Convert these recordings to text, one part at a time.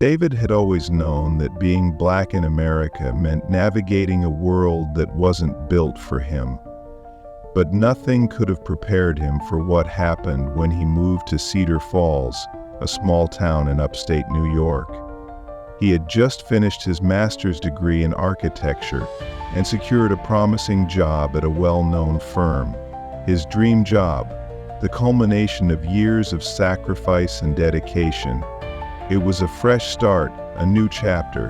David had always known that being black in America meant navigating a world that wasn't built for him. But nothing could have prepared him for what happened when he moved to Cedar Falls, a small town in upstate New York. He had just finished his master's degree in architecture and secured a promising job at a well-known firm. His dream job, the culmination of years of sacrifice and dedication. It was a fresh start, a new chapter,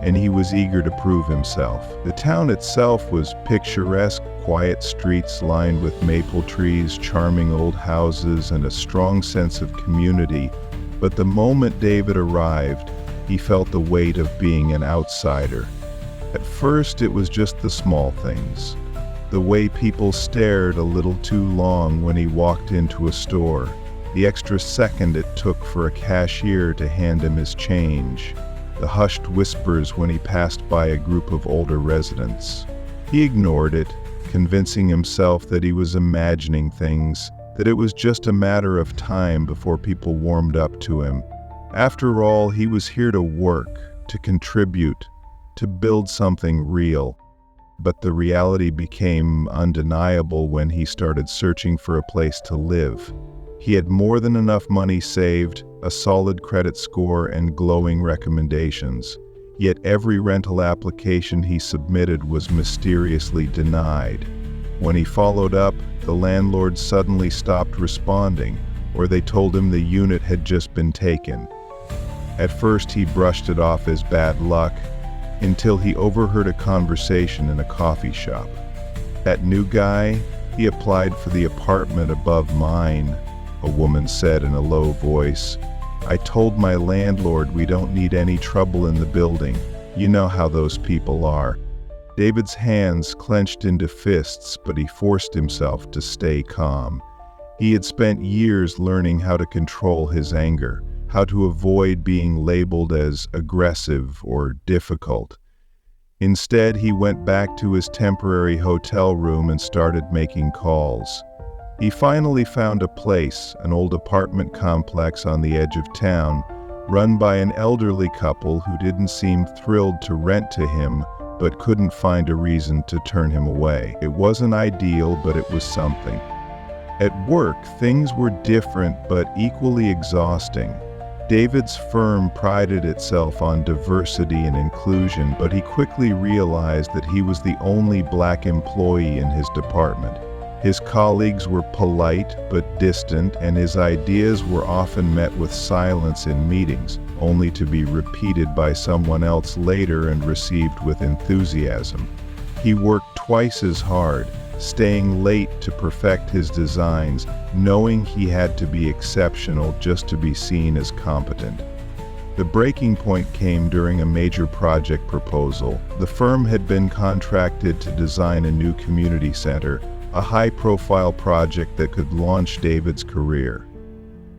and he was eager to prove himself. The town itself was picturesque, quiet streets lined with maple trees, charming old houses, and a strong sense of community. But the moment David arrived, he felt the weight of being an outsider. At first, it was just the small things. The way people stared a little too long when he walked into a store. The extra second it took for a cashier to hand him his change. The hushed whispers when he passed by a group of older residents. He ignored it, convincing himself that he was imagining things, that it was just a matter of time before people warmed up to him. After all, he was here to work, to contribute, to build something real. But the reality became undeniable when he started searching for a place to live. He had more than enough money saved, a solid credit score, and glowing recommendations. Yet every rental application he submitted was mysteriously denied. When he followed up, the landlord suddenly stopped responding, or they told him the unit had just been taken. At first he brushed it off as bad luck, until he overheard a conversation in a coffee shop. "That new guy, he applied for the apartment above mine," a woman said in a low voice. "I told my landlord we don't need any trouble in the building. You know how those people are." David's hands clenched into fists, but he forced himself to stay calm. He had spent years learning how to control his anger, how to avoid being labeled as aggressive or difficult. Instead, he went back to his temporary hotel room and started making calls. He finally found a place, an old apartment complex on the edge of town, run by an elderly couple who didn't seem thrilled to rent to him, but couldn't find a reason to turn him away. It wasn't ideal, but it was something. At work, things were different but equally exhausting. David's firm prided itself on diversity and inclusion, but he quickly realized that he was the only black employee in his department. His colleagues were polite but distant, and his ideas were often met with silence in meetings, only to be repeated by someone else later and received with enthusiasm. He worked twice as hard, staying late to perfect his designs, knowing he had to be exceptional just to be seen as competent. The breaking point came during a major project proposal. The firm had been contracted to design a new community center, a high-profile project that could launch David's career.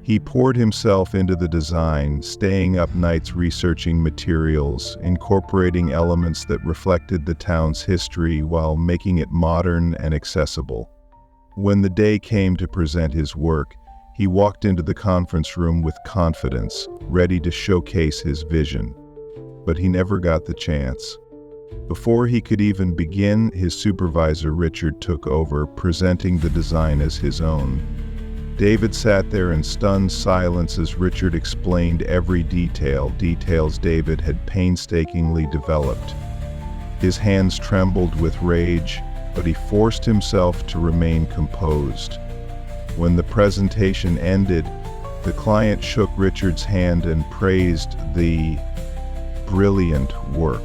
He poured himself into the design, staying up nights researching materials, incorporating elements that reflected the town's history while making it modern and accessible. When the day came to present his work, he walked into the conference room with confidence, ready to showcase his vision. But he never got the chance. Before he could even begin, his supervisor Richard took over, presenting the design as his own. David sat there in stunned silence as Richard explained every details David had painstakingly developed. His hands trembled with rage, but he forced himself to remain composed. When the presentation ended, the client shook Richard's hand and praised the brilliant work.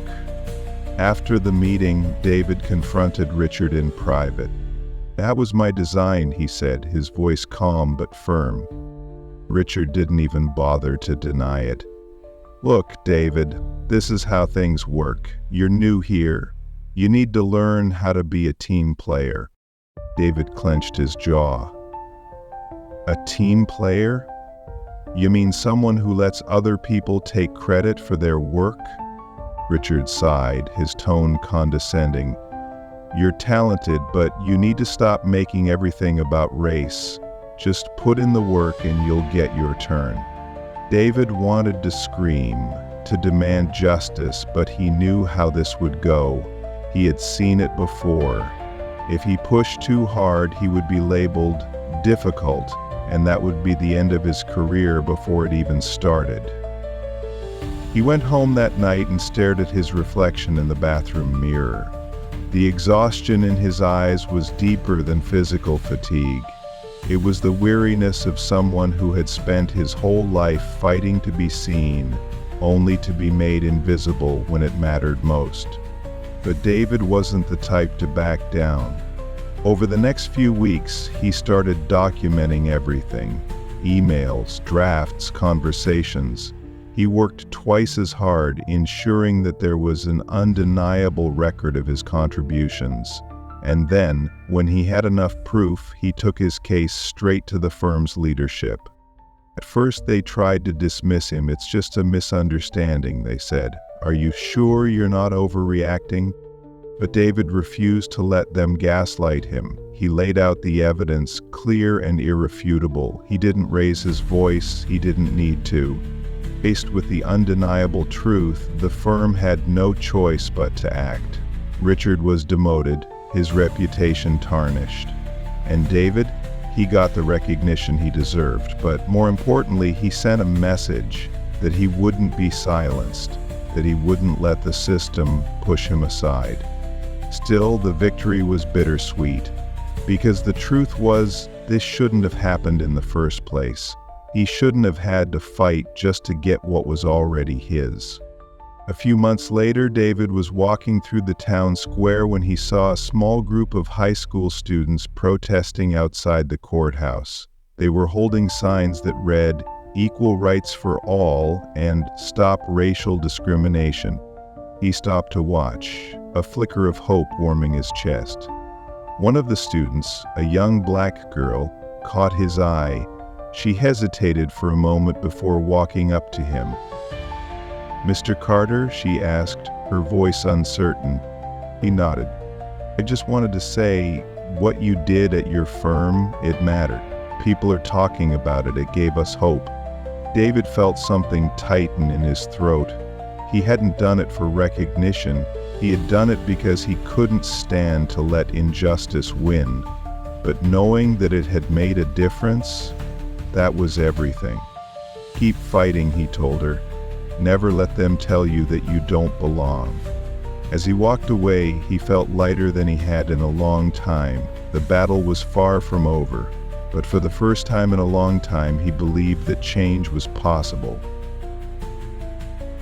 After the meeting, David confronted Richard in private. "That was my design," he said, his voice calm but firm. Richard didn't even bother to deny it. "Look, David, this is how things work. You're new here. You need to learn how to be a team player." David clenched his jaw. "A team player? You mean someone who lets other people take credit for their work?" Richard sighed, his tone condescending. "You're talented, but you need to stop making everything about race. Just put in the work and you'll get your turn." David wanted to scream. to demand justice, but he knew how this would go. He had seen it before. If he pushed too hard, he would be labeled difficult, and that would be the end of his career before it even started. He went home that night and stared at his reflection in the bathroom mirror. The exhaustion in his eyes was deeper than physical fatigue. It was the weariness of someone who had spent his whole life fighting to be seen, only to be made invisible when it mattered most. But David wasn't the type to back down. Over the next few weeks, he started documenting everything: emails, drafts, conversations. He worked twice as hard, ensuring that there was an undeniable record of his contributions. And then, when he had enough proof, he took his case straight to the firm's leadership. At first, they tried to dismiss him. "It's just a misunderstanding," they said. "Are you sure you're not overreacting?" But David refused to let them gaslight him. He laid out the evidence, clear and irrefutable. He didn't raise his voice. He didn't need to. Faced with the undeniable truth, the firm had no choice but to act. Richard was demoted, his reputation tarnished. And David, he got the recognition he deserved, but more importantly, he sent a message that he wouldn't be silenced, that he wouldn't let the system push him aside. Still, the victory was bittersweet, because the truth was, this shouldn't have happened in the first place. He shouldn't have had to fight just to get what was already his. A few months later, David was walking through the town square when he saw a small group of high school students protesting outside the courthouse. They were holding signs that read, "Equal rights for all" and "Stop racial discrimination." He stopped to watch, a flicker of hope warming his chest. One of the students, a young black girl, caught his eye. She hesitated for a moment before walking up to him. "Mr. Carter?" she asked, her voice uncertain. He nodded. "I just wanted to say, what you did at your firm, it mattered. People are talking about it. It gave us hope." David felt something tighten in his throat. He hadn't done it for recognition. He had done it because he couldn't stand to let injustice win. But knowing that it had made a difference, that was everything. "Keep fighting," he told her. "Never let them tell you that you don't belong." As he walked away, he felt lighter than he had in a long time. The battle was far from over, but for the first time in a long time, he believed that change was possible.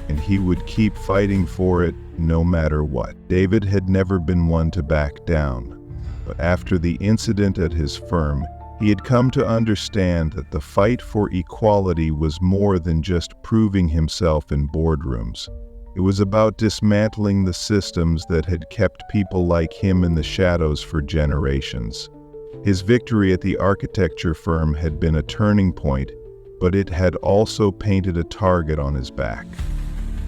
And he would keep fighting for it no matter what. David had never been one to back down, but after the incident at his firm, he had come to understand that the fight for equality was more than just proving himself in boardrooms. It was about dismantling the systems that had kept people like him in the shadows for generations. His victory at the architecture firm had been a turning point, but it had also painted a target on his back.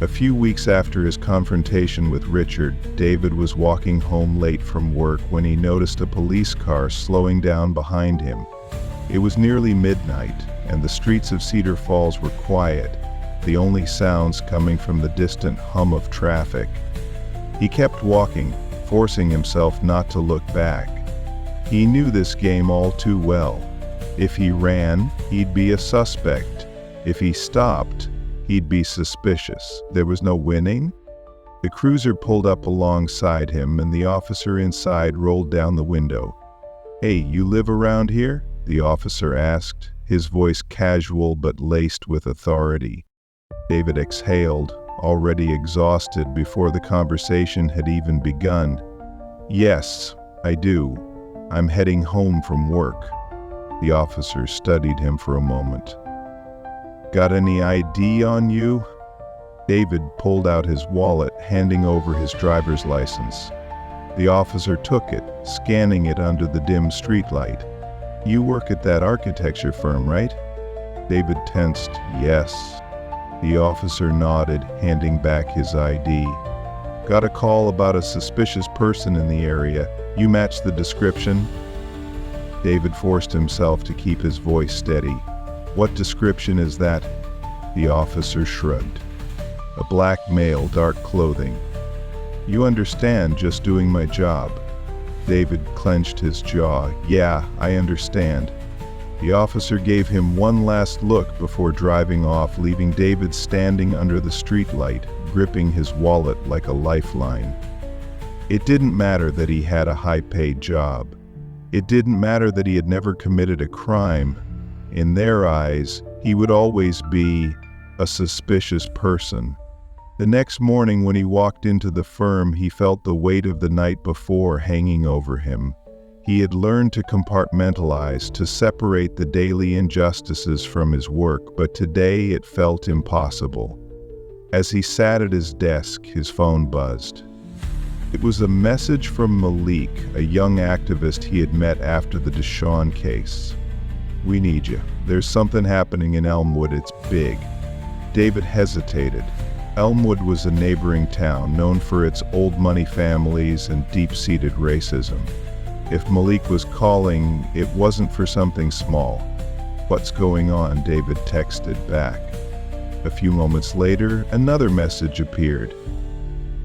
A few weeks after his confrontation with Richard, David was walking home late from work when he noticed a police car slowing down behind him. It was nearly midnight, and the streets of Cedar Falls were quiet, the only sounds coming from the distant hum of traffic. He kept walking, forcing himself not to look back. He knew this game all too well. If he ran, he'd be a suspect. If he stopped, he'd be suspicious. There was no winning. The cruiser pulled up alongside him, and the officer inside rolled down the window. "Hey, you live around here?" the officer asked, his voice casual but laced with authority. David exhaled, already exhausted before the conversation had even begun. "Yes, I do. I'm heading home from work." The officer studied him for a moment. "Got any ID on you?" David pulled out his wallet, handing over his driver's license. The officer took it, scanning it under the dim streetlight. "You work at that architecture firm, right?" David tensed. "Yes." The officer nodded, handing back his ID. "Got a call about a suspicious person in the area. You match the description?" David forced himself to keep his voice steady. "What description is that?" The officer shrugged. A black male, dark clothing. You understand, just doing my job. David clenched his jaw. Yeah, I understand. The officer gave him one last look before driving off, leaving David standing under the streetlight, gripping his wallet like a lifeline. It didn't matter that he had a high-paid job. It didn't matter that he had never committed a crime. In their eyes, he would always be a suspicious person. The next morning when he walked into the firm, he felt the weight of the night before hanging over him. He had learned to compartmentalize, to separate the daily injustices from his work, but today it felt impossible. As he sat at his desk, his phone buzzed. It was a message from Malik, a young activist he had met after the Deshawn case. We need you. There's something happening in Elmwood. It's big. David hesitated. Elmwood was a neighboring town known for its old money families and deep-seated racism. If Malik was calling, it wasn't for something small. What's going on? David texted back. A few moments later, another message appeared.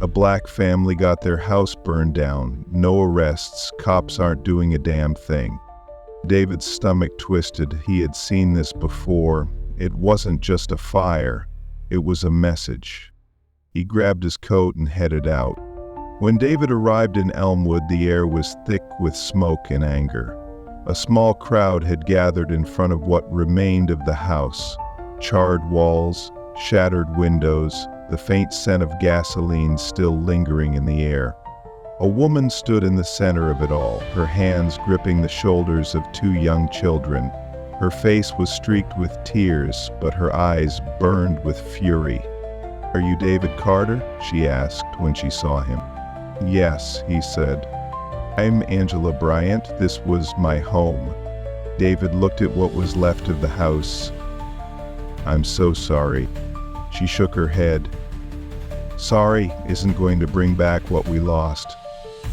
A black family got their house burned down. No arrests. Cops aren't doing a damn thing. David's stomach twisted. He had seen this before. It wasn't just a fire. It was a message. He grabbed his coat and headed out. When David arrived in Elmwood, the air was thick with smoke and anger. A small crowd had gathered in front of what remained of the house. Charred walls, shattered windows, the faint scent of gasoline still lingering in the air. A woman stood in the center of it all, her hands gripping the shoulders of two young children. Her face was streaked with tears, but her eyes burned with fury. "Are you David Carter?" she asked when she saw him. "Yes," he said. "I'm Angela Bryant. This was my home." David looked at what was left of the house. "I'm so sorry." She shook her head. "Sorry isn't going to bring back what we lost.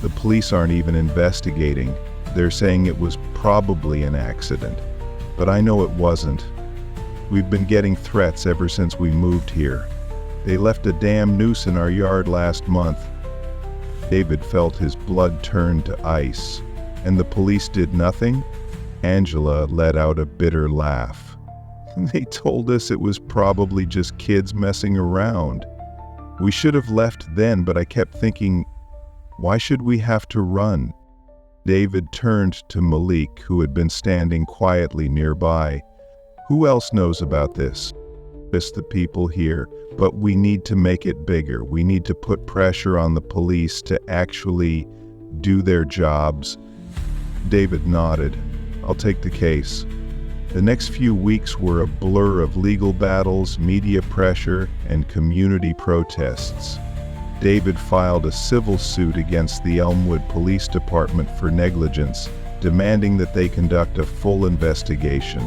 The police aren't even investigating. They're saying it was probably an accident. But I know it wasn't. We've been getting threats ever since we moved here. They left a damn noose in our yard last month." David felt his blood turn to ice. "And the police did nothing?" Angela let out a bitter laugh. "They told us it was probably just kids messing around. We should have left then, but I kept thinking, why should we have to run?" David turned to Malik, who had been standing quietly nearby. "Who else knows about this?" "Just the people here, but we need to make it bigger. We need to put pressure on the police to actually do their jobs." David nodded. "I'll take the case." The next few weeks were a blur of legal battles, media pressure, and community protests. David filed a civil suit against the Elmwood Police Department for negligence, demanding that they conduct a full investigation.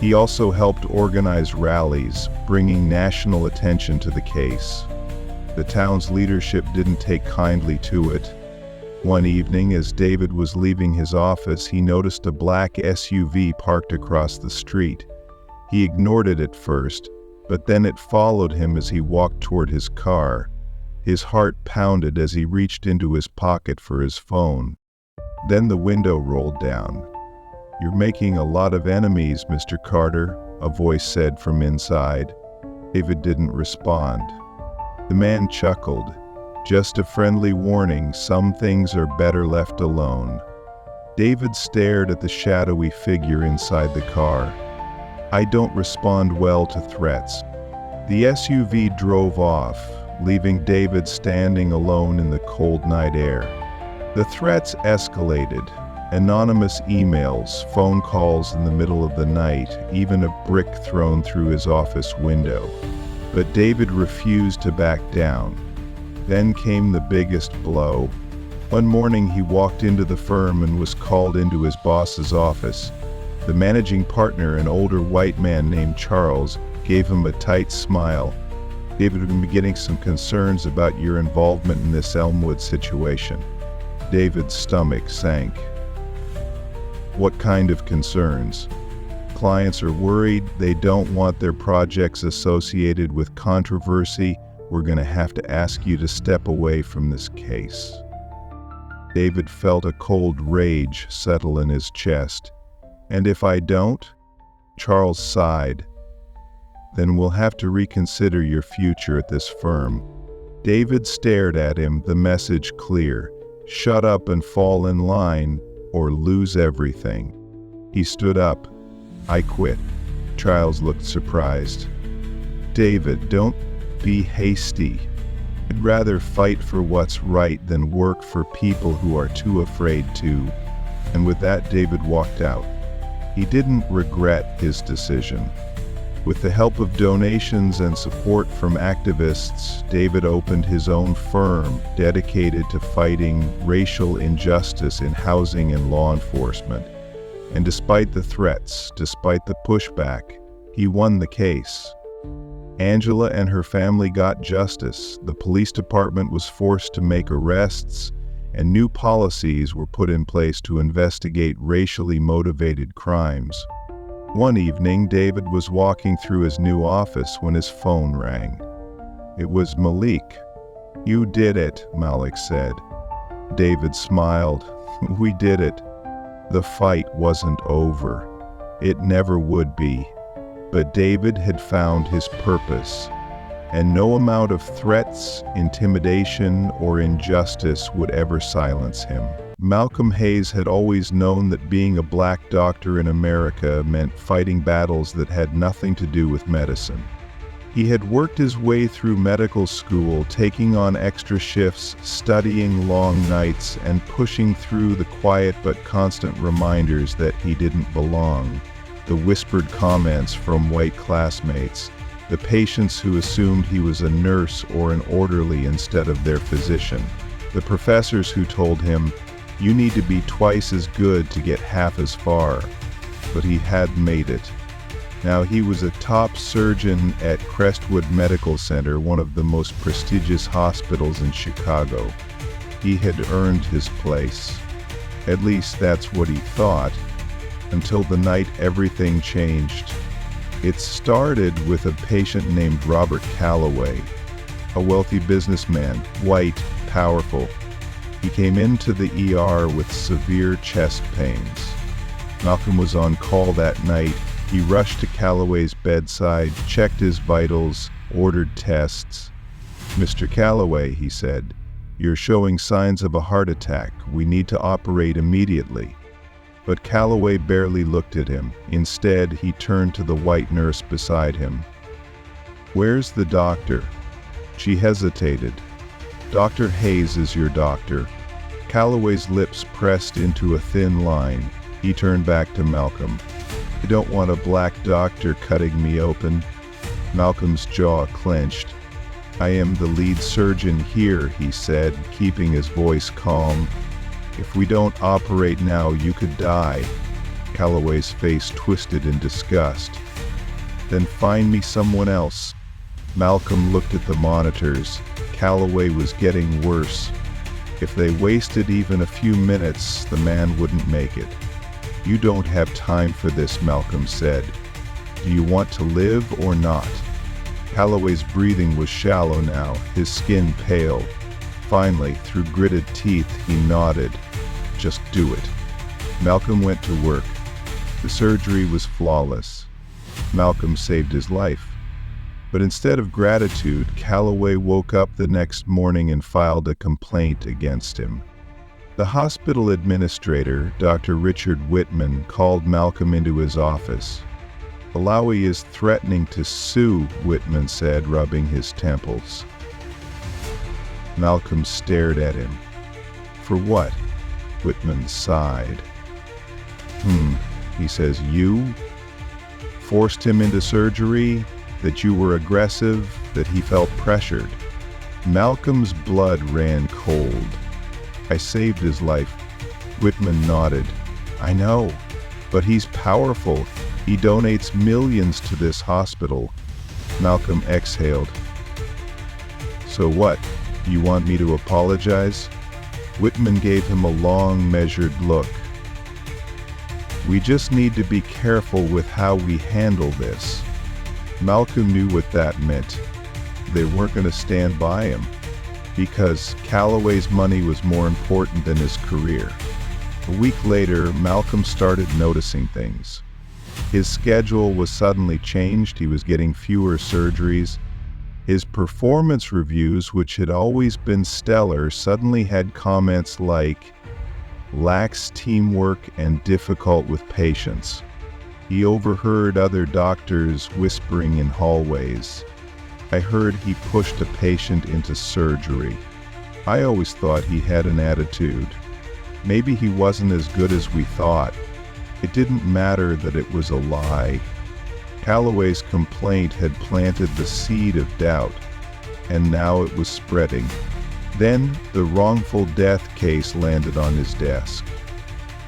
He also helped organize rallies, bringing national attention to the case. The town's leadership didn't take kindly to it. One evening, as David was leaving his office, he noticed a black SUV parked across the street. He ignored it at first, but then it followed him as he walked toward his car. His heart pounded as he reached into his pocket for his phone. Then the window rolled down. "You're making a lot of enemies, Mr. Carter," a voice said from inside. David didn't respond. The man chuckled. "Just a friendly warning, some things are better left alone." David stared at the shadowy figure inside the car. "I don't respond well to threats." The SUV drove off, leaving David standing alone in the cold night air. The threats escalated. Anonymous emails, phone calls in the middle of the night, even a brick thrown through his office window. But David refused to back down. Then came the biggest blow. One morning he walked into the firm and was called into his boss's office. The managing partner, an older white man named Charles, gave him a tight smile. "David, we've been getting some concerns about your involvement in this Elmwood situation." David's stomach sank. "What kind of concerns?" "Clients are worried. They don't want their projects associated with controversy. we're going to have to ask you to step away from this case." David felt a cold rage settle in his chest. "And if I don't?" Charles sighed. "Then we'll have to reconsider your future at this firm." David stared at him, the message clear: shut up and fall in line, or lose everything. He stood up. "I quit." Charles looked surprised. "David, don't be hasty. I'd rather fight for what's right than work for people who are too afraid to." And with that, David walked out. He didn't regret his decision. With the help of donations and support from activists, David opened his own firm dedicated to fighting racial injustice in housing and law enforcement. And despite the threats, despite the pushback, he won the case. Angela and her family got justice. The police department was forced to make arrests, and new policies were put in place to investigate racially motivated crimes. One evening, David was walking through his new office when his phone rang. It was Malik. "You did it," Malik said. David smiled. "We did it. The fight wasn't over. It never would be." But David had found his purpose, and no amount of threats, intimidation, or injustice would ever silence him. Malcolm Hayes had always known that being a black doctor in America meant fighting battles that had nothing to do with medicine. He had worked his way through medical school, taking on extra shifts, studying long nights, and pushing through the quiet but constant reminders that he didn't belong. The whispered comments from white classmates, the patients who assumed he was a nurse or an orderly instead of their physician, the professors who told him, "You need to be twice as good to get half as far." But he had made it. Now he was a top surgeon at Crestwood Medical Center, one of the most prestigious hospitals in Chicago. He had earned his place. At least that's what he thought, until the night everything changed. It started with a patient named Robert Calloway, a wealthy businessman, white, powerful. He came into the ER with severe chest pains. Malcolm was on call that night. He rushed to Calloway's bedside, checked his vitals, ordered tests. "Mr. Calloway," he said, "you're showing signs of a heart attack. We need to operate immediately." But Calloway barely looked at him. Instead, he turned to the white nurse beside him. "Where's the doctor?" She hesitated. "Dr. Hayes is your doctor." Calloway's lips pressed into a thin line. He turned back to Malcolm. "I don't want a black doctor cutting me open." Malcolm's jaw clenched. "I am the lead surgeon here," he said, keeping his voice calm. "If we don't operate now, you could die." Calloway's face twisted in disgust. "Then find me someone else." Malcolm looked at the monitors. Calloway was getting worse. If they wasted even a few minutes, the man wouldn't make it. "You don't have time for this," Malcolm said. "Do you want to live or not?" Calloway's breathing was shallow now, his skin pale. Finally, through gritted teeth, he nodded. "Just do it." Malcolm went to work. The surgery was flawless. Malcolm saved his life. But instead of gratitude, Calloway woke up the next morning and filed a complaint against him. The hospital administrator, Dr. Richard Whitman, called Malcolm into his office. "Malawi is threatening to sue," Whitman said, rubbing his temples. Malcolm stared at him. "For what?" Whitman sighed. He says, "You forced him into surgery, that you were aggressive, that he felt pressured." Malcolm's blood ran cold. "I saved his life." Whitman nodded. "I know, but he's powerful. He donates millions to this hospital." Malcolm exhaled. "So what? You want me to apologize?" Whitman gave him a long, measured look. "We just need to be careful with how we handle this." Malcolm knew what that meant. they weren't going to stand by him because Calloway's money was more important than his career. A week later, Malcolm started noticing things. His schedule was suddenly changed. He was getting fewer surgeries. His performance reviews, which had always been stellar, suddenly had comments like, lacks teamwork and difficult with patients. He overheard other doctors whispering in hallways. I heard he pushed a patient into surgery. I always thought he had an attitude. Maybe he wasn't as good as we thought. It didn't matter that it was a lie. Calloway's complaint had planted the seed of doubt, and now it was spreading. Then the wrongful death case landed on his desk.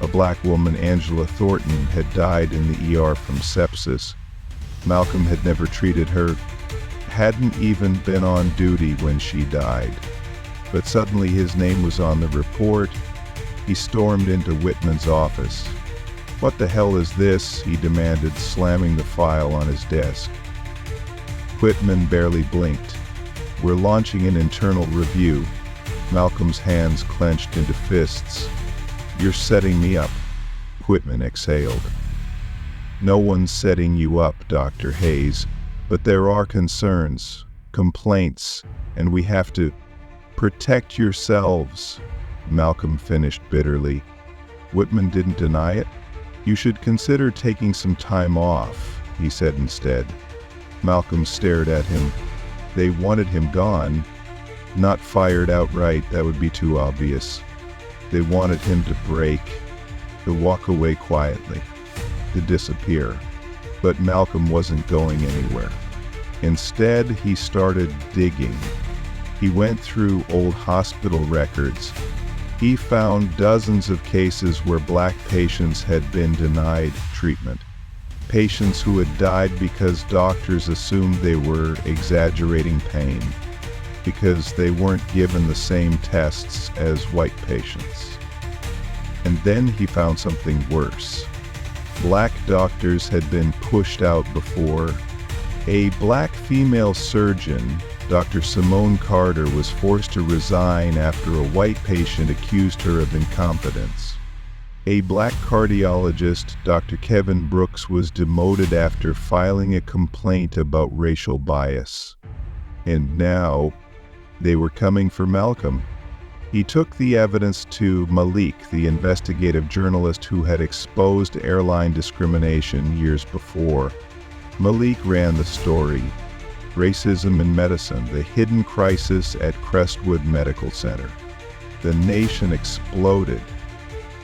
A black woman, Angela Thornton, had died in the ER from sepsis. Malcolm had never treated her, hadn't even been on duty when she died. But suddenly his name was on the report. He stormed into Whitman's office. "What the hell is this?" he demanded, slamming the file on his desk. Whitman barely blinked. "We're launching an internal review." Malcolm's hands clenched into fists. "You're setting me up," Whitman exhaled. "No one's setting you up, Dr. Hayes, but there are concerns, complaints, and we have to protect yourselves," Malcolm finished bitterly. Whitman didn't deny it. "You should consider taking some time off," he said instead. Malcolm stared at him. They wanted him gone, not fired outright, that would be too obvious. They wanted him to break, to walk away quietly, to disappear. But Malcolm wasn't going anywhere. Instead, he started digging. He went through old hospital records. He found dozens of cases where black patients had been denied treatment. Patients who had died because doctors assumed they were exaggerating pain, because they weren't given the same tests as white patients. And then he found something worse. Black doctors had been pushed out before. A black female surgeon, Dr. Simone Carter, was forced to resign after a white patient accused her of incompetence. A black cardiologist, Dr. Kevin Brooks, was demoted after filing a complaint about racial bias. And now, they were coming for Malcolm. He took the evidence to Malik, the investigative journalist who had exposed airline discrimination years before. Malik ran the story. Racism in Medicine, the hidden crisis at Crestwood Medical Center. The nation exploded.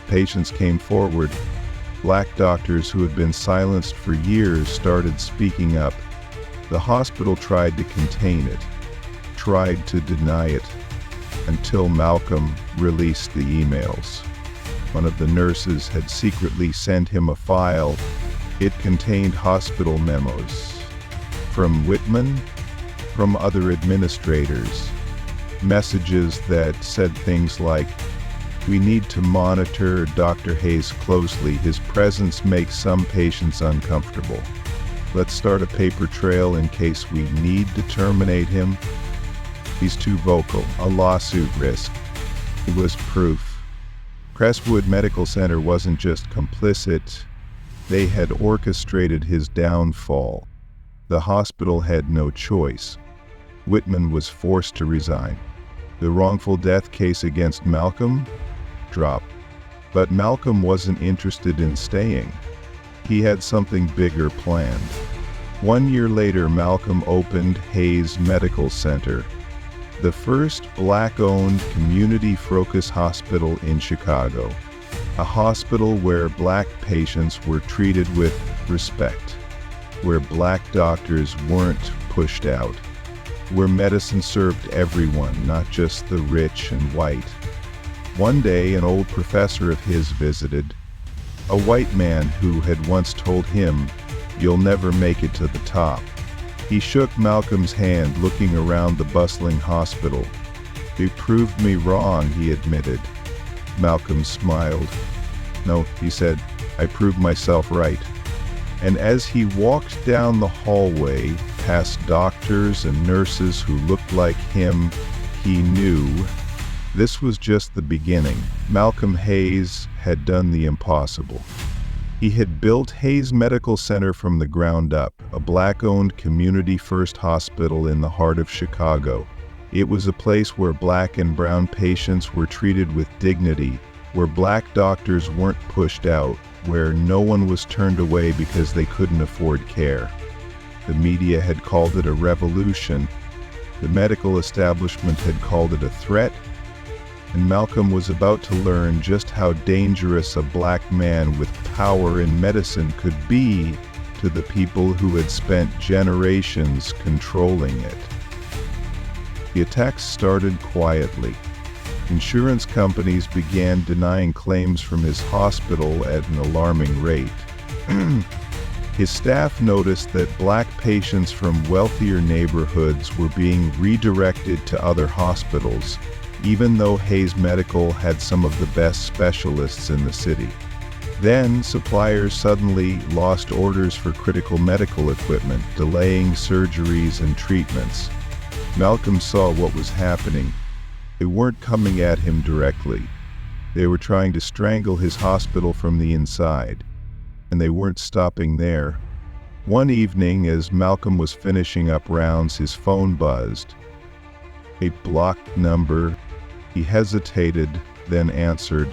Patients came forward. Black doctors who had been silenced for years started speaking up. The hospital tried to contain it, tried to deny it, until Malcolm released the emails. One of the nurses had secretly sent him a file. It contained hospital memos. From Whitman, from other administrators, messages that said things like, "We need to monitor Dr. Hayes closely. His presence makes some patients uncomfortable. Let's start a paper trail in case we need to terminate him. He's too vocal. A lawsuit risk." It was proof. Crestwood Medical Center wasn't just complicit. They had orchestrated his downfall. The hospital had no choice. Whitman was forced to resign. The wrongful death case against Malcolm dropped. But Malcolm wasn't interested in staying. He had something bigger planned. 1 year later, Malcolm opened Hayes Medical Center, the first black-owned community-focused hospital in Chicago. A hospital where black patients were treated with respect, where black doctors weren't pushed out, where medicine served everyone, not just the rich and white. One day, an old professor of his visited, a white man who had once told him, "You'll never make it to the top." He shook Malcolm's hand, looking around the bustling hospital. "You proved me wrong," he admitted. Malcolm smiled. "No," he said, "I proved myself right." And as he walked down the hallway, past doctors and nurses who looked like him, he knew this was just the beginning. Malcolm Hayes had done the impossible. He had built Hayes Medical Center from the ground up, a Black-owned community-first hospital in the heart of Chicago. It was a place where Black and brown patients were treated with dignity, where Black doctors weren't pushed out, where no one was turned away because they couldn't afford care. The media had called it a revolution. The medical establishment had called it a threat. And Malcolm was about to learn just how dangerous a Black man with power in medicine could be to the people who had spent generations controlling it. The attacks started quietly. Insurance companies began denying claims from his hospital at an alarming rate. His staff noticed that Black patients from wealthier neighborhoods were being redirected to other hospitals, even though Hayes Medical had some of the best specialists in the city. Then, suppliers suddenly lost orders for critical medical equipment, delaying surgeries and treatments. Malcolm saw what was happening. They weren't coming at him directly. They were trying to strangle his hospital from the inside. And they weren't stopping there. One evening, as Malcolm was finishing up rounds, his phone buzzed. A blocked number. He hesitated, then answered.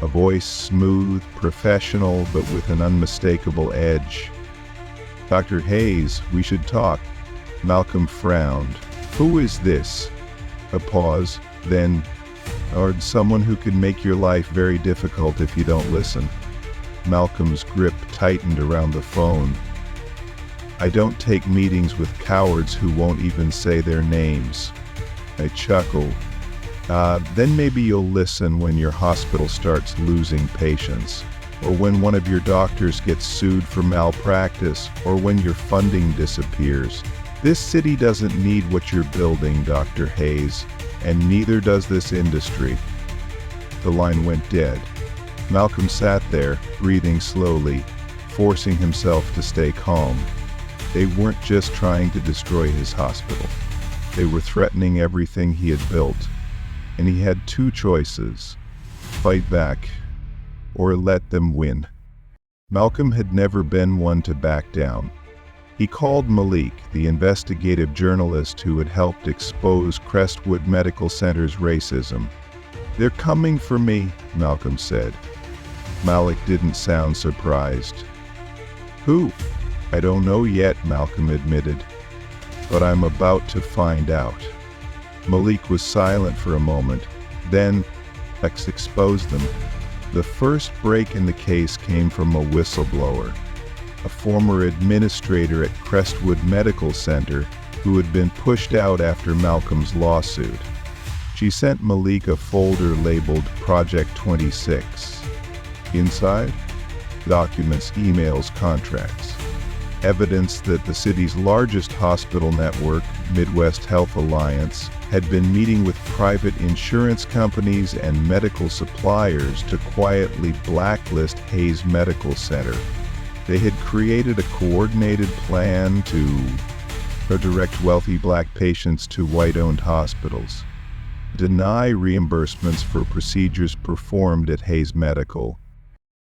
A voice smooth, professional, but with an unmistakable edge. "Dr. Hayes, we should talk." Malcolm frowned. "Who is this?" A pause, then, "Or someone who could make your life very difficult if you don't listen." Malcolm's grip tightened around the phone. "I don't take meetings with cowards who won't even say their names." I chuckled. Then maybe you'll listen when your hospital starts losing patients, or when one of your doctors gets sued for malpractice, or when your funding disappears. This city doesn't need what you're building, Dr. Hayes, and neither does this industry." The line went dead. Malcolm sat there, breathing slowly, forcing himself to stay calm. They weren't just trying to destroy his hospital. They were threatening everything he had built. And he had two choices: fight back, or let them win. Malcolm had never been one to back down. He called Malik, the investigative journalist who had helped expose Crestwood Medical Center's racism. "They're coming for me," Malcolm said. Malik didn't sound surprised. "Who?" "I don't know yet," Malcolm admitted. "But I'm about to find out." Malik was silent for a moment. Then, X exposed them. The first break in the case came from a whistleblower, a former administrator at Crestwood Medical Center who had been pushed out after Malcolm's lawsuit. She sent Malik a folder labeled Project 26. Inside, documents, emails, contracts. Evidence that the city's largest hospital network, Midwest Health Alliance, had been meeting with private insurance companies and medical suppliers to quietly blacklist Hayes Medical Center. They had created a coordinated plan to direct wealthy Black patients to white-owned hospitals, deny reimbursements for procedures performed at Hayes Medical,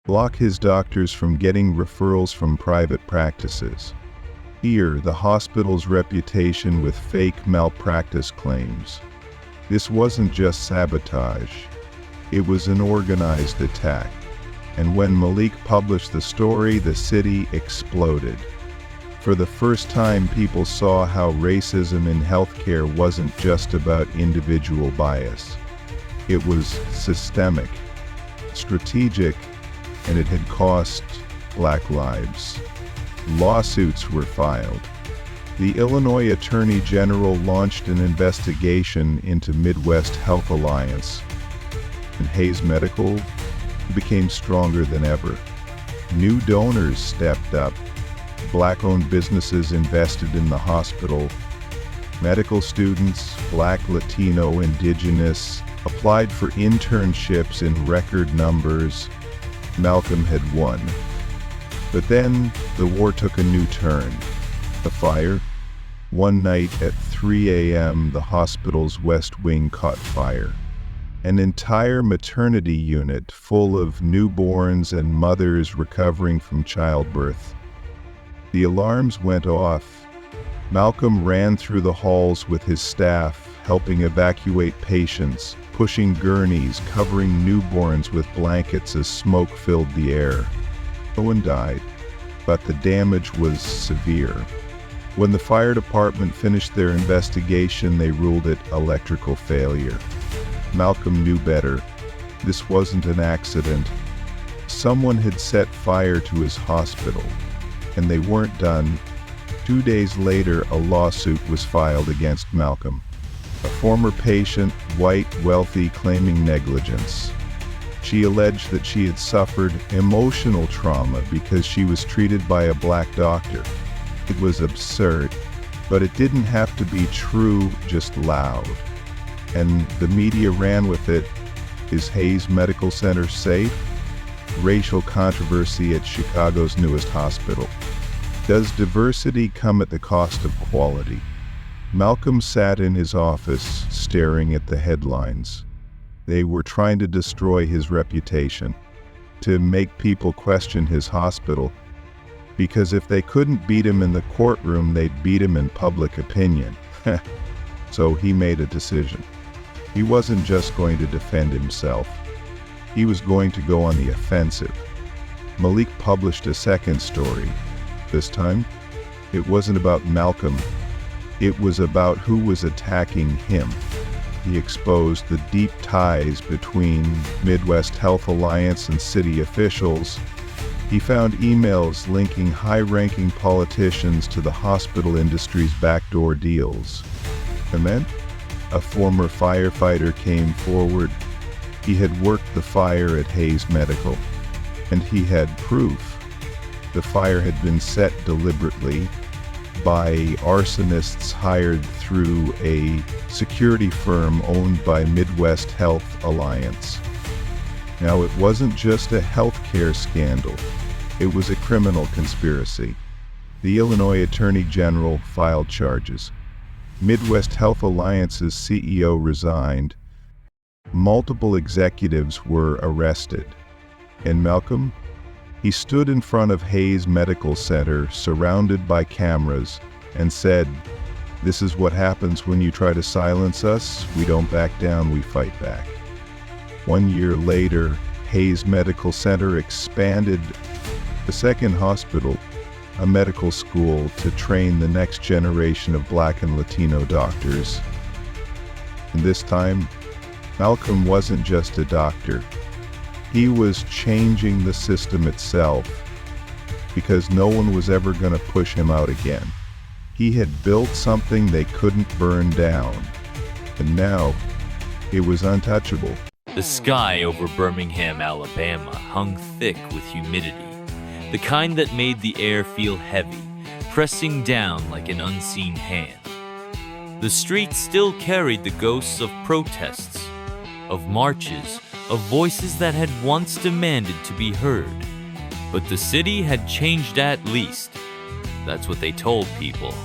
block his doctors from getting referrals from private practices, sear the hospital's reputation with fake malpractice claims. This wasn't just sabotage. It was an organized attack. And when Malik published the story, the city exploded. For the first time, people saw how racism in healthcare wasn't just about individual bias. It was systemic, strategic, and it had cost Black lives. Lawsuits were filed. The Illinois Attorney General launched an investigation into Midwest Health Alliance, and Hayes Medical became stronger than ever. New donors stepped up. Black-owned businesses invested in the hospital. Medical students, Black, Latino, Indigenous, applied for internships in record numbers. Malcolm had won. But then, the war took a new turn. The fire, One night at 3 a.m., the hospital's west wing caught fire. An entire maternity unit full of newborns and mothers recovering from childbirth. The alarms went off. Malcolm ran through the halls with his staff, helping evacuate patients, pushing gurneys, covering newborns with blankets as smoke filled the air. No one died, but the damage was severe. When the fire department finished their investigation, they ruled it electrical failure. Malcolm knew better. This wasn't an accident. Someone had set fire to his hospital, and they weren't done. 2 days later, a lawsuit was filed against Malcolm. A former patient, white, wealthy, claiming negligence. She alleged that she had suffered emotional trauma because she was treated by a black doctor. It was absurd, but it didn't have to be true, just loud. And the media ran with it. Is Hayes Medical Center safe? Racial controversy at Chicago's newest hospital. Does diversity come at the cost of quality? Malcolm sat in his office, staring at the headlines. They were trying to destroy his reputation, to make people question his hospital, because if they couldn't beat him in the courtroom, they'd beat him in public opinion. So he made a decision. He wasn't just going to defend himself. He was going to go on the offensive. Malik published a second story. This time, it wasn't about Malcolm. It was about who was attacking him. He exposed the deep ties between Midwest Health Alliance and city officials. He found emails linking high-ranking politicians to the hospital industry's backdoor deals. And then, a former firefighter came forward. He had worked the fire at Hayes Medical, and he had proof. The fire had been set deliberately by arsonists hired through a security firm owned by Midwest Health Alliance. Now, it wasn't just a healthcare scandal. It was a criminal conspiracy. The Illinois Attorney General filed charges. Midwest Health Alliance's CEO resigned. Multiple executives were arrested. And Malcolm? He stood in front of Hayes Medical Center, surrounded by cameras, and said, "This is what happens when you try to silence us. We don't back down, we fight back." 1 year later, Hayes Medical Center expanded the second hospital, a medical school to train the next generation of Black and Latino doctors. And this time, Malcolm wasn't just a doctor. He was changing the system itself, because no one was ever going to push him out again. He had built something they couldn't burn down, and now it was untouchable. The sky over Birmingham, Alabama hung thick with humidity, the kind that made the air feel heavy, pressing down like an unseen hand. The streets still carried the ghosts of protests, of marches, of voices that had once demanded to be heard. But the city had changed at least. That's what they told people.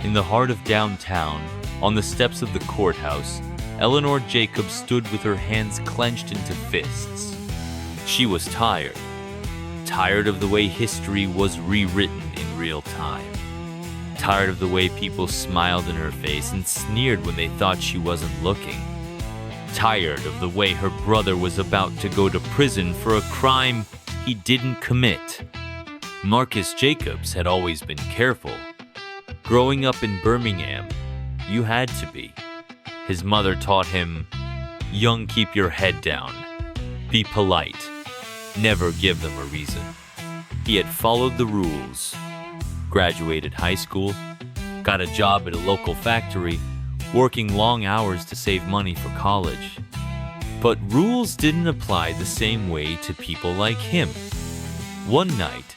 In the heart of downtown, on the steps of the courthouse, Eleanor Jacobs stood with her hands clenched into fists. She was tired. Tired of the way history was rewritten in real time. Tired of the way people smiled in her face and sneered when they thought she wasn't looking. Tired of the way her brother was about to go to prison for a crime he didn't commit. Marcus Jacobs had always been careful. Growing up in Birmingham, you had to be. His mother taught him, "Young, keep your head down. Be polite. Never give them a reason." He had followed the rules. Graduated high school, got a job at a local factory, working long hours to save money for college. But rules didn't apply the same way to people like him. One night,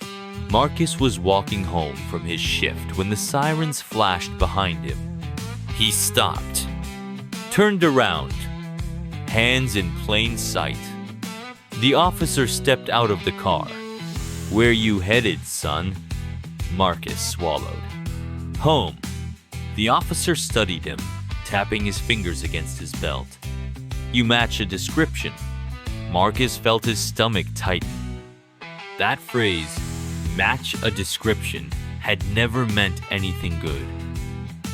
Marcus was walking home from his shift when the sirens flashed behind him. He stopped, turned around, hands in plain sight. The officer stepped out of the car. "Where you headed, son?" Marcus swallowed. "Home," The officer studied him, tapping his fingers against his belt. "You match a description." Marcus felt his stomach tighten. That phrase, "match a description," had never meant anything good.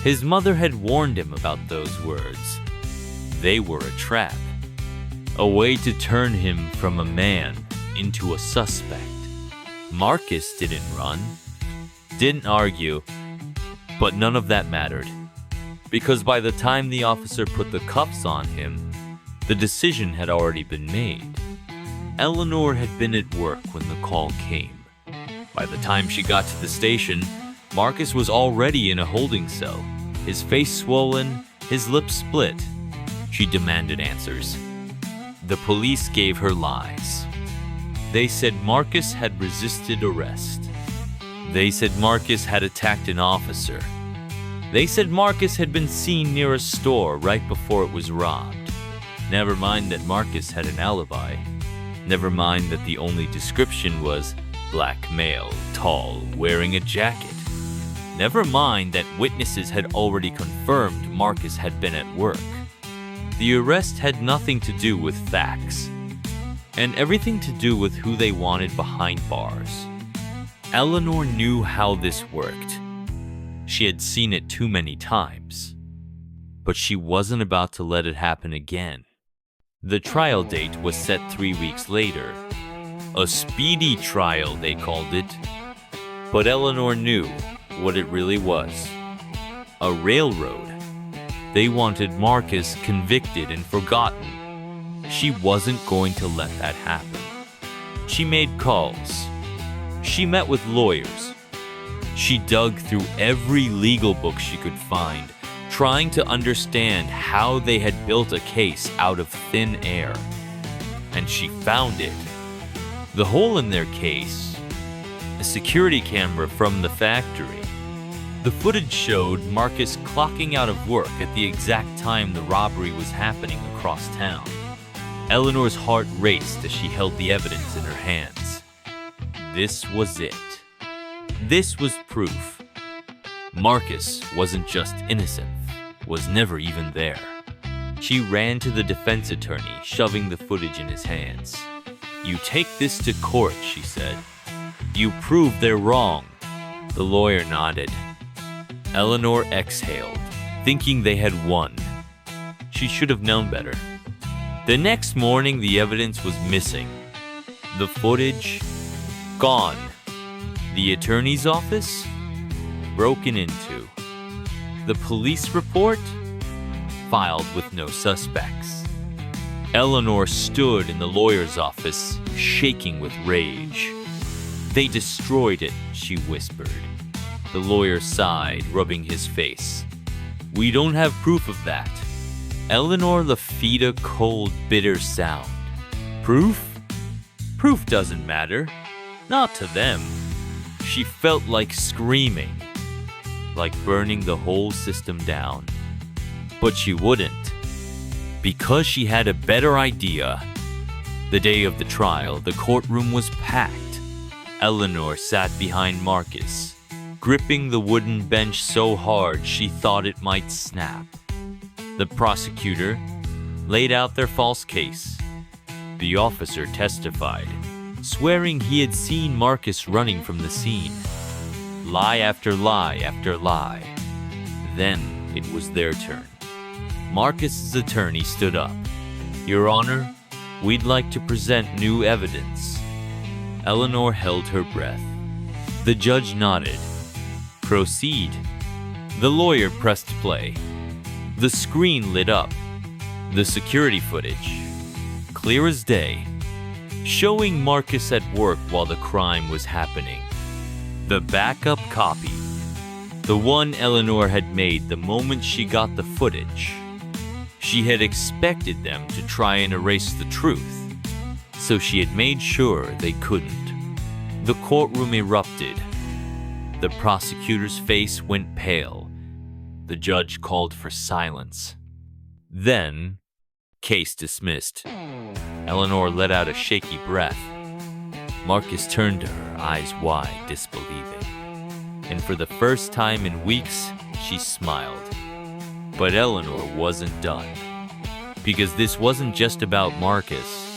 His mother had warned him about those words. They were a trap, a way to turn him from a man into a suspect. Marcus didn't run, didn't argue, but none of that mattered, because by the time the officer put the cuffs on him, the decision had already been made. Eleanor had been at work when the call came. By the time she got to the station, Marcus was already in a holding cell, his face swollen, his lips split. She demanded answers. The police gave her lies. They said Marcus had resisted arrest. They said Marcus had attacked an officer. They said Marcus had been seen near a store right before it was robbed. Never mind that Marcus had an alibi. Never mind that the only description was black male, tall, wearing a jacket. Never mind that witnesses had already confirmed Marcus had been at work. The arrest had nothing to do with facts, and everything to do with who they wanted behind bars. Eleanor knew how this worked. She had seen it too many times, but she wasn't about to let it happen again. The trial date was set 3 weeks later. A speedy trial, they called it. But Eleanor knew what it really was. A railroad. They wanted Marcus convicted and forgotten. She wasn't going to let that happen. She made calls. She met with lawyers. She dug through every legal book she could find, trying to understand how they had built a case out of thin air. And she found it. The hole in their case, a security camera from the factory. The footage showed Marcus clocking out of work at the exact time the robbery was happening across town. Eleanor's heart raced as she held the evidence in her hands. This was it. This was proof. Marcus wasn't just innocent, was never even there. She ran to the defense attorney, shoving the footage in his hands. "You take this to court," she said. "You prove they're wrong." The lawyer nodded. Eleanor exhaled, thinking they had won. She should have known better. The next morning, the evidence was missing. The footage, gone. The attorney's office, broken into. The police report, filed with no suspects. Eleanor stood in the lawyer's office, shaking with rage. "They destroyed it," she whispered. The lawyer sighed, rubbing his face. "We don't have proof of that." Eleanor left a cold, bitter sound. Proof? Proof doesn't matter. Not to them. She felt like screaming, like burning the whole system down. But she wouldn't, because she had a better idea. The day of the trial, the courtroom was packed. Eleanor sat behind Marcus, gripping the wooden bench so hard she thought it might snap. The prosecutor laid out their false case. The officer testified, swearing he had seen Marcus running from the scene. Lie after lie after lie. Then it was their turn. Marcus's attorney stood up. "Your Honor, we'd like to present new evidence." Eleanor held her breath. The judge nodded. "Proceed." The lawyer pressed play. The screen lit up. The security footage, clear as day, showing Marcus at work while the crime was happening. The backup copy, the one Eleanor had made the moment she got the footage. She had expected them to try and erase the truth, so she had made sure they couldn't. The courtroom erupted. The prosecutor's face went pale. The judge called for silence. Then, case dismissed. Eleanor let out a shaky breath. Marcus turned to her, eyes wide, disbelieving. and for the first time in weeks, she smiled. But Eleanor wasn't done. Because this wasn't just about Marcus.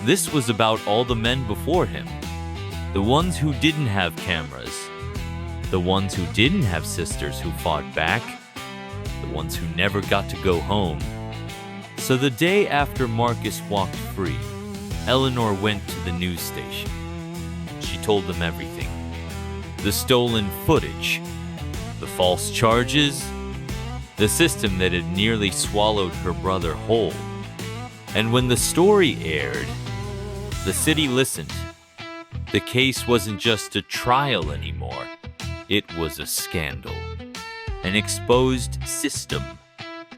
This was about all the men before him. The ones who didn't have cameras. The ones who didn't have sisters who fought back. The ones who never got to go home. So the day after Marcus walked free, Eleanor went to the news station. She told them everything. The stolen footage, the false charges, the system that had nearly swallowed her brother whole. And when the story aired, the city listened. The case wasn't just a trial anymore. It was a scandal, an exposed system.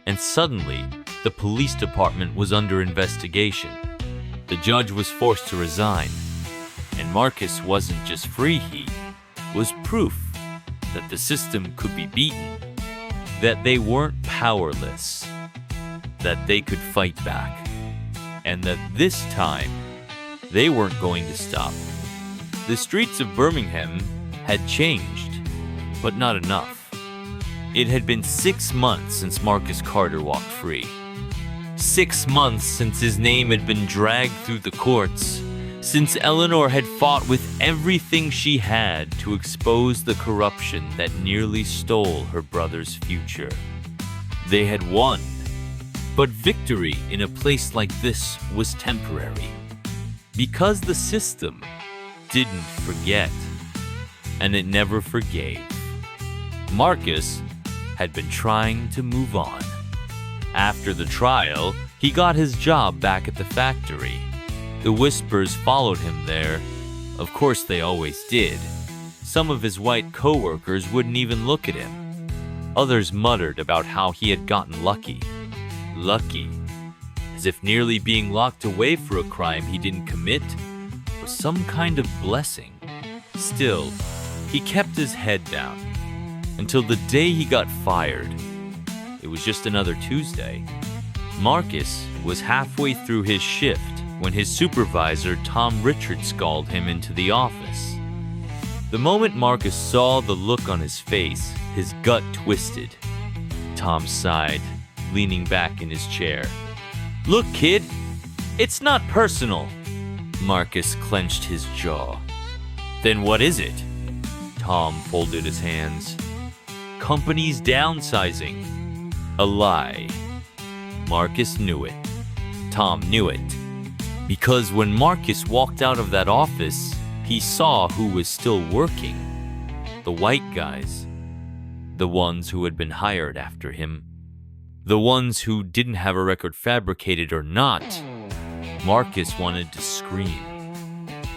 And suddenly, the police department was under investigation. The judge was forced to resign. And Marcus wasn't just free, he was proof that the system could be beaten, that they weren't powerless, that they could fight back, and that this time, they weren't going to stop. The streets of Birmingham had changed, but not enough. It had been 6 months since Marcus Carter walked free. 6 months since his name had been dragged through the courts, since Eleanor had fought with everything she had to expose the corruption that nearly stole her brother's future. They had won, but victory in a place like this was temporary, because the system didn't forget, and it never forgave. Marcus had been trying to move on. After the trial, he got his job back at the factory. The whispers followed him there. Of course they always did. Some of his white co-workers wouldn't even look at him. Others muttered about how he had gotten lucky. Lucky, as if nearly being locked away for a crime he didn't commit was some kind of blessing. Still, he kept his head down until the day he got fired. It was just another Tuesday. Marcus was halfway through his shift when his supervisor, Tom Richards, called him into the office. The moment Marcus saw the look on his face, his gut twisted. Tom sighed, leaning back in his chair. "Look, kid, it's not personal." Marcus clenched his jaw. "Then what is it?" Tom folded his hands. "Company's downsizing." A lie. Marcus knew it. Tom knew it. Because when Marcus walked out of that office, he saw who was still working. The white guys. The ones who had been hired after him. The ones who didn't have a record fabricated or not. Marcus wanted to scream.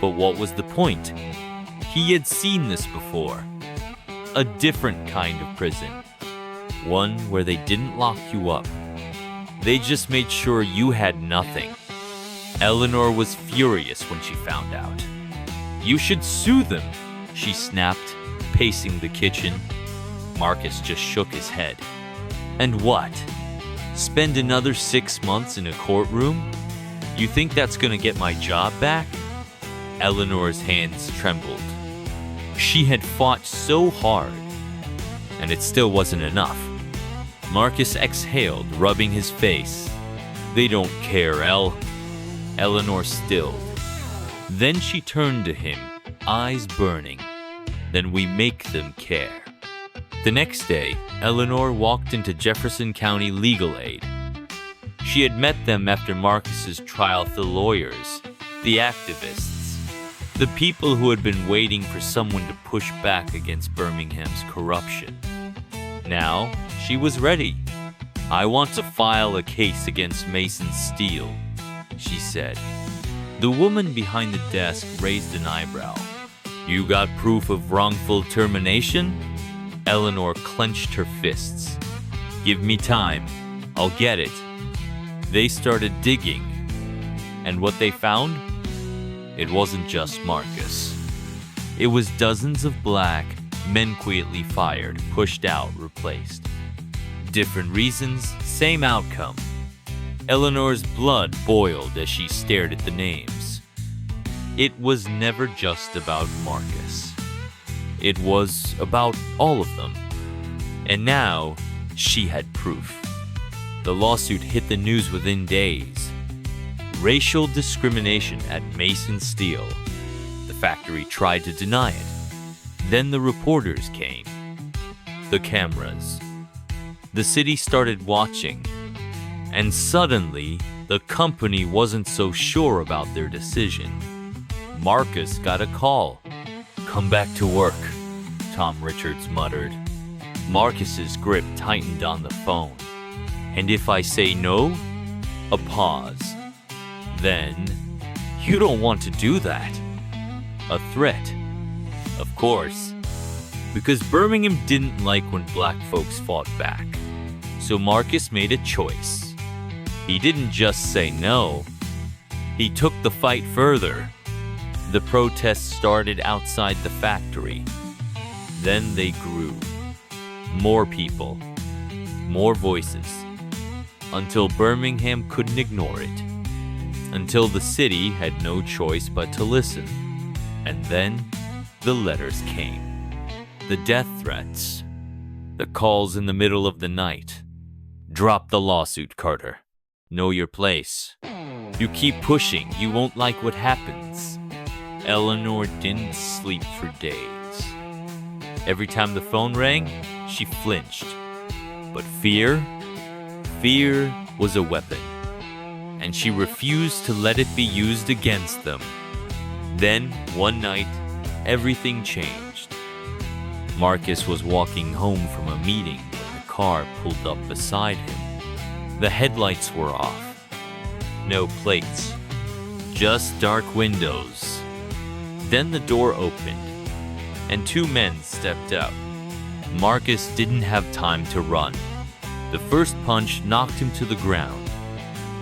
But what was the point? He had seen this before. A different kind of prison. One where they didn't lock you up. They just made sure you had nothing. Eleanor was furious when she found out. "You should sue them," she snapped, pacing the kitchen. Marcus just shook his head. "And what? Spend another 6 months in a courtroom? You think that's gonna get my job back?" Eleanor's hands trembled. She had fought so hard, and it still wasn't enough. Marcus exhaled, rubbing his face. "They don't care, Eleanor stilled. Then she turned to him, eyes burning. "Then we make them care." The next day, Eleanor walked into Jefferson County Legal Aid. She had met them after Marcus's trial, the lawyers, the activists, the people who had been waiting for someone to push back against Birmingham's corruption. Now, she was ready. "I want to file a case against Mason Steele," she said. The woman behind the desk raised an eyebrow. "You got proof of wrongful termination?" Eleanor clenched her fists. "Give me time. I'll get it." They started digging. And what they found? It wasn't just Marcus. It was dozens of black, men quietly fired, pushed out, replaced. Different reasons, same outcome. Eleanor's blood boiled as she stared at the names. It was never just about Marcus. It was about all of them. And now, she had proof. The lawsuit hit the news within days. Racial discrimination at Mason Steel. The factory tried to deny it. Then the reporters came. The cameras. The city started watching. And suddenly, the company wasn't so sure about their decision. Marcus got a call. "Come back to work," Tom Richards muttered. Marcus's grip tightened on the phone. "And if I say no?" A pause. Then, "You don't want to do that." A threat. Of course. Because Birmingham didn't like when black folks fought back. So Marcus made a choice. He didn't just say no. He took the fight further. The protests started outside the factory. Then they grew. More people. More voices. Until Birmingham couldn't ignore it. Until the city had no choice but to listen. And then the letters came. The death threats. The calls in the middle of the night. "Drop the lawsuit, Carter. Know your place. You keep pushing, you won't like what happens." Eleanor didn't sleep for days. Every time the phone rang, she flinched. But fear was a weapon. And she refused to let it be used against them. Then, one night, everything changed. Marcus was walking home from a meeting when the car pulled up beside him. The headlights were off. No plates. Just dark windows. Then the door opened, and two men stepped out. Marcus didn't have time to run. The first punch knocked him to the ground.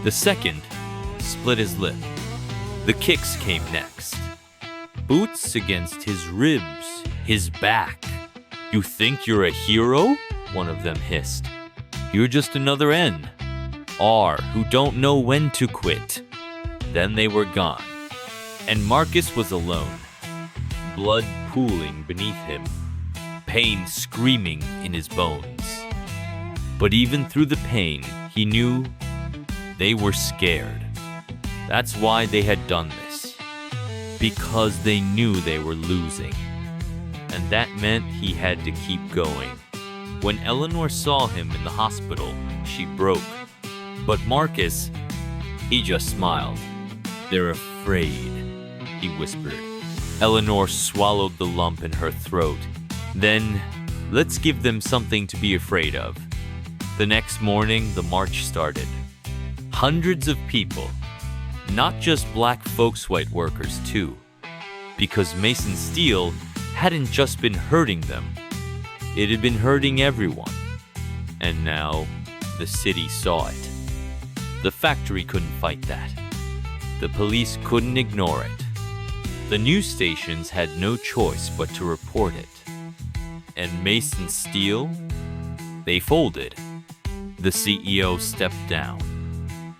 The second split his lip. The kicks came next. Boots against his ribs, his back. "You think you're a hero?" one of them hissed. "You're just another N. R who don't know when to quit." Then they were gone, and Marcus was alone. Blood pooling beneath him, pain screaming in his bones. But even through the pain, he knew they were scared. That's why they had done this. Because they knew they were losing. And that meant he had to keep going. When Eleanor saw him in the hospital, she broke. But Marcus, he just smiled. "They're afraid," he whispered. Eleanor swallowed the lump in her throat. Then, let's give them something to be afraid of. The next morning, the march started. Hundreds of people. Not just black folks, white workers too. Because Mason Steel hadn't just been hurting them. It had been hurting everyone. And now, the city saw it. The factory couldn't fight that. The police couldn't ignore it. The news stations had no choice but to report it. And Mason Steel? They folded. The CEO stepped down.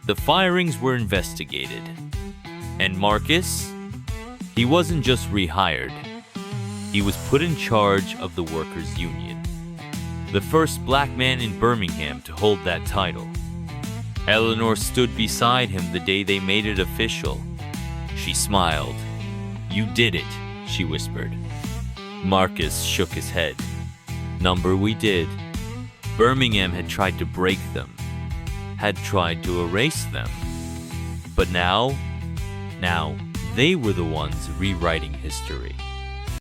The firings were investigated. And Marcus? He wasn't just rehired. He was put in charge of the workers' union. The first black man in Birmingham to hold that title. Eleanor stood beside him the day they made it official. She smiled. "You did it," she whispered. Marcus shook his head. "Number we did." Birmingham had tried to break them, had tried to erase them. But now they were the ones rewriting history.